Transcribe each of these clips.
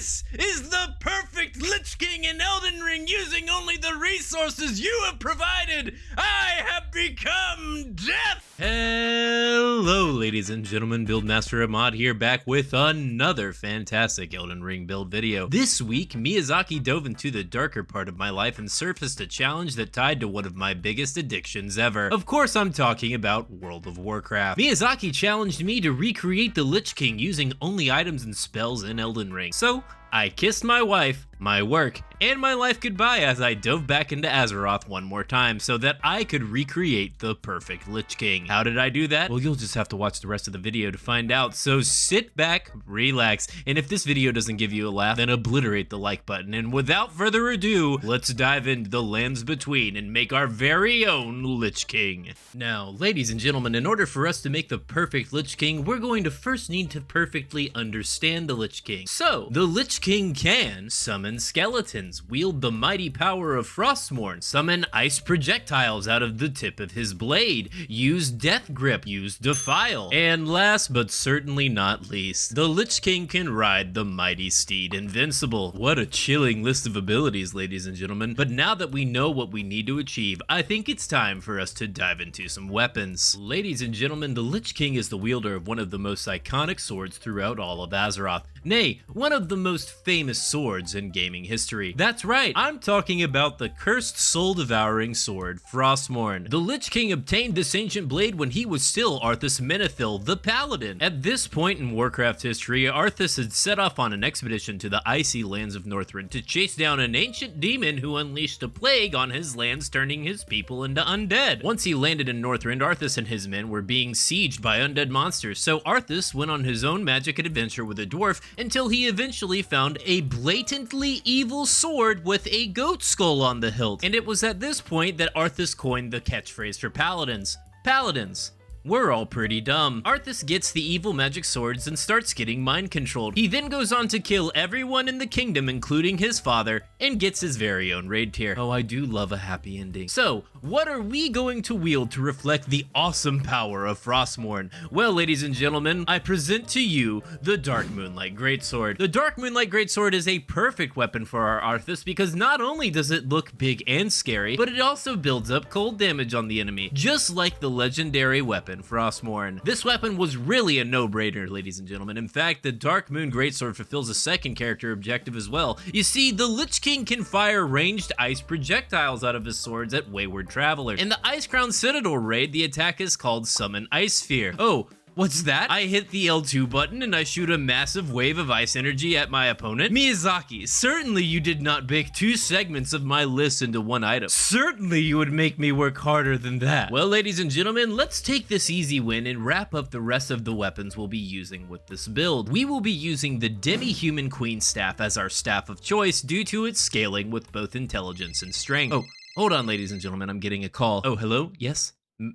This is the perfect Lich King in Elden Ring using only the resources you have provided. I have become death. Hello, ladies and gentlemen. Buildmaster AMOD here, back with another fantastic Elden Ring build video. This week, Miyazaki dove into the darker part of my life and surfaced a challenge that tied to one of my biggest addictions ever. Of course, I'm talking about World of Warcraft. Miyazaki challenged me to recreate the Lich King using only items and spells in Elden Ring. So, I kissed my wife, my work, and my life goodbye as I dove back into Azeroth one more time so that I could recreate the perfect Lich King. How did I do that? Well, you'll just have to watch the rest of the video to find out, so sit back, relax, and if this video doesn't give you a laugh, then obliterate the like button. And without further ado, let's dive into the lands between and make our very own Lich King. Now, ladies and gentlemen, in order for us to make the perfect Lich King, we're going to first need to perfectly understand the Lich King. So, the Lich King can summon skeletons, wield the mighty power of Frostmourne, summon ice projectiles out of the tip of his blade, use Death Grip, use Defile, and last but certainly not least, the Lich King can ride the mighty steed Invincible. What a chilling list of abilities, ladies and gentlemen. But now that we know what we need to achieve, I think it's time for us to dive into some weapons. Ladies and gentlemen, the Lich King is the wielder of one of the most iconic swords throughout all of Azeroth. Nay, one of the most famous swords in gaming history. That's right, I'm talking about the cursed soul-devouring sword, Frostmourne. The Lich King obtained this ancient blade when he was still Arthas Menethil, the Paladin. At this point in Warcraft history, Arthas had set off on an expedition to the icy lands of Northrend to chase down an ancient demon who unleashed a plague on his lands, turning his people into undead. Once he landed in Northrend, Arthas and his men were being sieged by undead monsters, so Arthas went on his own magic adventure with a dwarf until he eventually found a blatantly evil sword with a goat skull on the hilt. And it was at this point that Arthas coined the catchphrase for paladins. Paladins. We're all pretty dumb. Arthas gets the evil magic swords and starts getting mind controlled. He then goes on to kill everyone in the kingdom, including his father, and gets his very own raid tier. Oh, I do love a happy ending. So, what are we going to wield to reflect the awesome power of Frostmourne? Well, ladies and gentlemen, I present to you the Dark Moonlight Greatsword. The Dark Moonlight Greatsword is a perfect weapon for our Arthas because not only does it look big and scary, but it also builds up cold damage on the enemy, just like the legendary weapon Frostmourne. This weapon was really a no-brainer, ladies and gentlemen. In fact, the Dark Moon Greatsword fulfills a second character objective as well. You see, the Lich King can fire ranged ice projectiles out of his swords at wayward travelers. In the Icecrown Citadel raid, the attack is called Summon Ice Sphere. Oh, what's that? I hit the L2 button and I shoot a massive wave of ice energy at my opponent? Miyazaki, certainly you did not bake two segments of my list into one item. Certainly you would make me work harder than that. Well, ladies and gentlemen, let's take this easy win and wrap up the rest of the weapons we'll be using with this build. We will be using the Demi-Human Queen Staff as our staff of choice due to its scaling with both intelligence and strength. Oh, hold on, ladies and gentlemen, I'm getting a call. Oh, hello? Yes?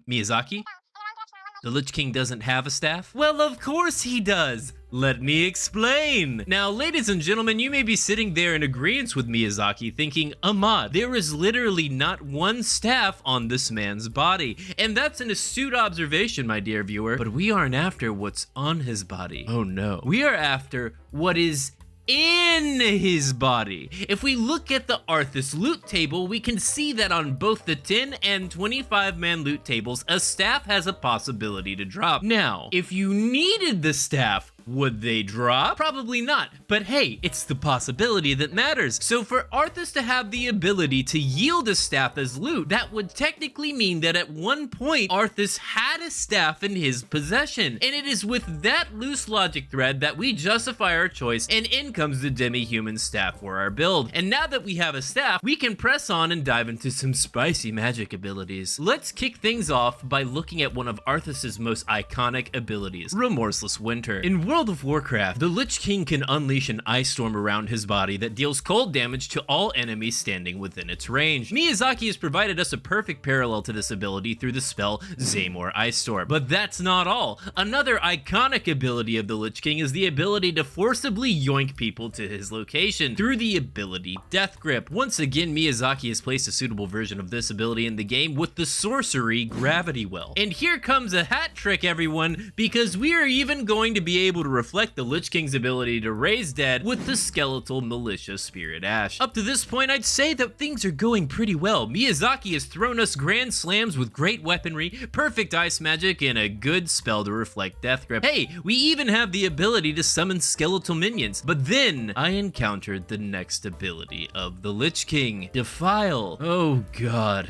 Miyazaki? The Lich King doesn't have a staff? Well, of course he does! Let me explain! Now, ladies and gentlemen, you may be sitting there in agreement with Miyazaki thinking, AMOD, there is literally not one staff on this man's body. And that's an astute observation, my dear viewer. But we aren't after what's on his body. Oh no. We are after what is in his body. If we look at the Arthas loot table, we can see that on both the 10 and 25 man loot tables, a staff has a possibility to drop. Now, if you needed the staff, would they drop? Probably not, but hey, it's the possibility that matters. So for Arthas to have the ability to yield a staff as loot, that would technically mean that at one point, Arthas had a staff in his possession. And it is with that loose logic thread that we justify our choice, and in comes the Demi-Human Staff for our build. And now that we have a staff, we can press on and dive into some spicy magic abilities. Let's kick things off by looking at one of Arthas's most iconic abilities, Remorseless Winter. In World of Warcraft, the Lich King can unleash an ice storm around his body that deals cold damage to all enemies standing within its range. Miyazaki has provided us a perfect parallel to this ability through the spell Zaymor Ice Storm. But that's not all. Another iconic ability of the Lich King is the ability to forcibly yoink people to his location through the ability Death Grip. Once again, Miyazaki has placed a suitable version of this ability in the game with the sorcery Gravity Well. And here comes a hat trick, everyone, because we are even going to be able to to reflect the Lich King's ability to raise dead with the skeletal militia spirit ash. Up to this point, I'd say that things are going pretty well. Miyazaki has thrown us grand slams with great weaponry, perfect ice magic, and a good spell to reflect death grip. Hey, we even have the ability to summon skeletal minions. But then I encountered the next ability of the Lich King, Defile. Oh god.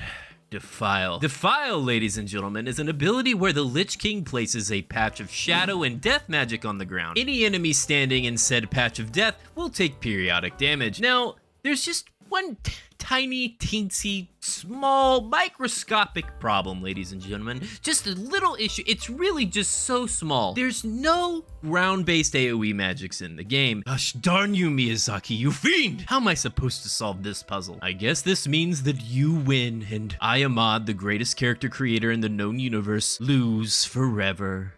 Defile. Defile, ladies and gentlemen, is an ability where the Lich King places a patch of shadow and death magic on the ground. Any enemy standing in said patch of death will take periodic damage. Now, there's just one tiny, teensy, small, microscopic problem, ladies and gentlemen. Just a little issue. It's really just so small. There's no ground-based AoE magics in the game. Gosh darn you, Miyazaki, you fiend! How am I supposed to solve this puzzle? I guess this means that you win, and I, AMOD, the greatest character creator in the known universe, lose forever.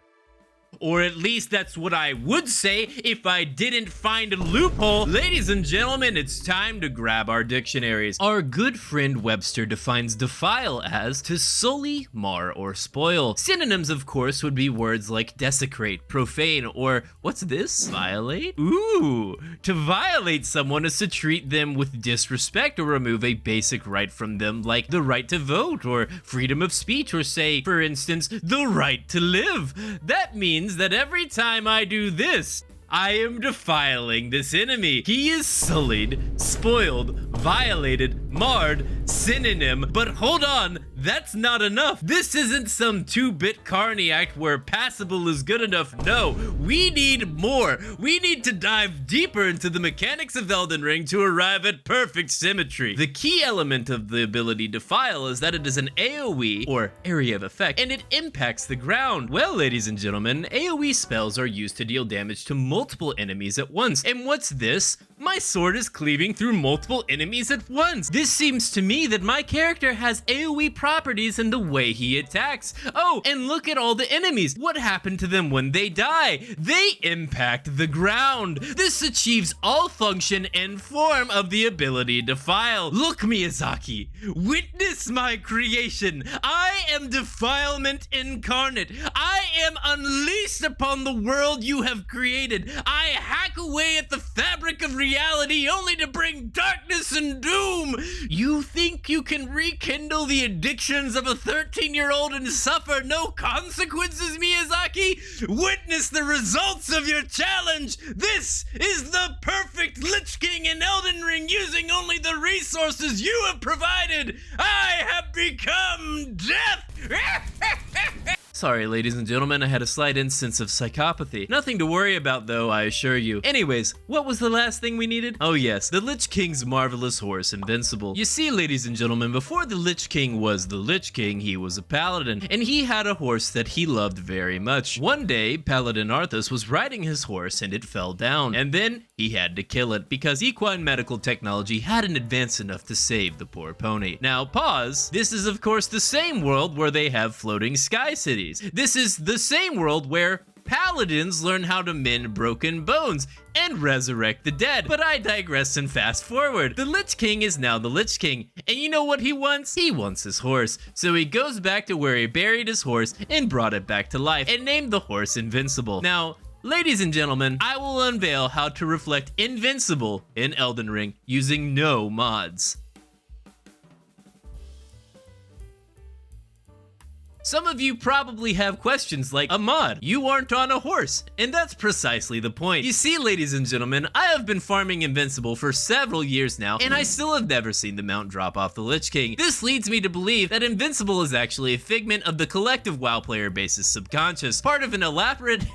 Or at least that's what I would say if I didn't find a loophole. Ladies and gentlemen, it's time to grab our dictionaries. Our good friend Webster defines defile as to sully, mar, or spoil. Synonyms, of course, would be words like desecrate, profane, or what's this? Violate? Ooh, to violate someone is to treat them with disrespect or remove a basic right from them, like the right to vote, or freedom of speech, or say, for instance, the right to live. That means that every time I do this, I am defiling this enemy. He is sullied, spoiled, violated, marred, synonym. But hold on, that's not enough. This isn't some 2-bit Carney act where passable is good enough. No, we need more. We need to dive deeper into the mechanics of Elden Ring to arrive at perfect symmetry. The key element of the ability Defile is that it is an AoE, or area of effect, and it impacts the ground. Well, ladies and gentlemen, AoE spells are used to deal damage to multiple enemies at once. And what's this? My sword is cleaving through multiple enemies at once. This seems to me that my character has AoE properties in the way he attacks. Oh, and look at all the enemies. What happened to them when they die? They impact the ground. This achieves all function and form of the ability Defile. Look, Miyazaki, witness my creation. I am defilement incarnate. I am unleashed upon the world you have created. I hack away at the fabric of reality only to bring darkness and doom. You think you can rekindle the addictions of a 13-year-old and suffer no consequences, Miyazaki? Witness the results of your challenge. This is the perfect Lich King in Elden Ring using only the resources you have provided. I have become death. Sorry, ladies and gentlemen, I had a slight instance of psychopathy. Nothing to worry about, though, I assure you. Anyways, what was the last thing we needed? Oh yes, the Lich King's marvelous horse, Invincible. You see, ladies and gentlemen, before the Lich King was the Lich King, he was a paladin, and he had a horse that he loved very much. One day, Paladin Arthas was riding his horse and it fell down, and then he had to kill it because equine medical technology hadn't advanced enough to save the poor pony. Now, pause. This is, of course, the same world where they have floating sky cities. This is the same world where paladins learn how to mend broken bones and resurrect the dead. But I digress and fast forward. The Lich King is now the Lich King, and you know what he wants? He wants his horse. So he goes back to where he buried his horse and brought it back to life and named the horse Invincible. Now, ladies and gentlemen, I will unveil how to reflect Invincible in Elden Ring using no mods. Some of you probably have questions like, AMOD, you aren't on a horse. And that's precisely the point. You see, ladies and gentlemen, I have been farming Invincible for several years now, and I still have never seen the mount drop off the Lich King. This leads me to believe that Invincible is actually a figment of the collective WoW player base's subconscious, part of an elaborate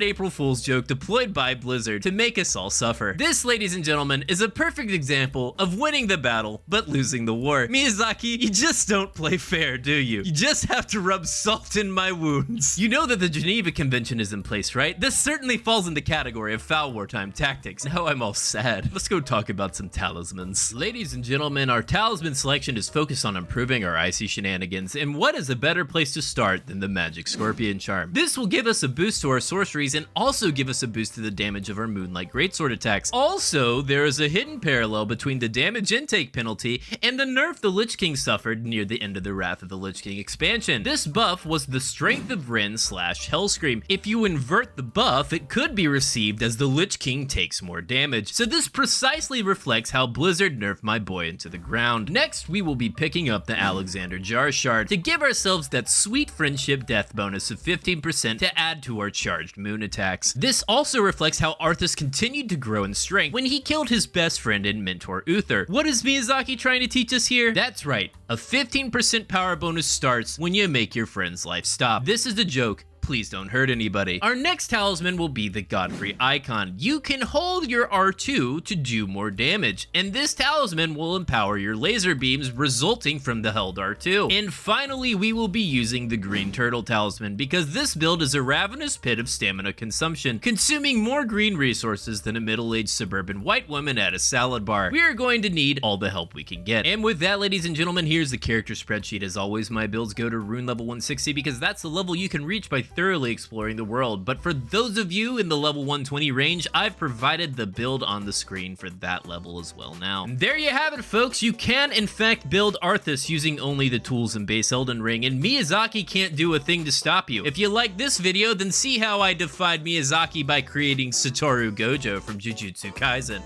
April Fool's joke deployed by Blizzard to make us all suffer. This, ladies and gentlemen, is a perfect example of winning the battle, but losing the war. Miyazaki, you just don't play fair, do you? You just have to rub salt in my wounds. You know that the Geneva Convention is in place, right? This certainly falls in the category of foul wartime tactics. Now I'm all sad. Let's go talk about some talismans. Ladies and gentlemen, our talisman selection is focused on improving our icy shenanigans, and what is a better place to start than the Magic Scorpion Charm? This will give us a boost to our sorceries and also give us a boost to the damage of our Moonlight Greatsword attacks. Also, there is a hidden parallel between the damage intake penalty and the nerf the Lich King suffered near the end of the Wrath of the Lich King expansion. This buff was the Strength of Ren / Hellscream. If you invert the buff, it could be received as the Lich King takes more damage. So this precisely reflects how Blizzard nerfed my boy into the ground. Next, we will be picking up the Alexander Jar Shard to give ourselves that sweet friendship death bonus of 15% to add to our charged moon attacks. This also reflects how Arthas continued to grow in strength when he killed his best friend and mentor Uther. What is Miyazaki trying to teach us here? That's right, a 15% power bonus starts when you make your friend's life stop. This is a joke. Please don't hurt anybody. Our next talisman will be the Godfrey icon. You can hold your R2 to do more damage, and this talisman will empower your laser beams resulting from the held R2. And finally, we will be using the green turtle talisman because this build is a ravenous pit of stamina consumption, consuming more green resources than a middle-aged suburban white woman at a salad bar. We are going to need all the help we can get. And with that, ladies and gentlemen, here's the character spreadsheet. As always, my builds go to rune level 160 because that's the level you can reach by thoroughly exploring the world. But for those of you in the level 120 range, I've provided the build on the screen for that level as well now. And there you have it, folks. You can in fact build Arthas using only the tools in base Elden Ring, and Miyazaki can't do a thing to stop you. If you like this video, then see how I defied Miyazaki by creating Satoru Gojo from Jujutsu Kaisen.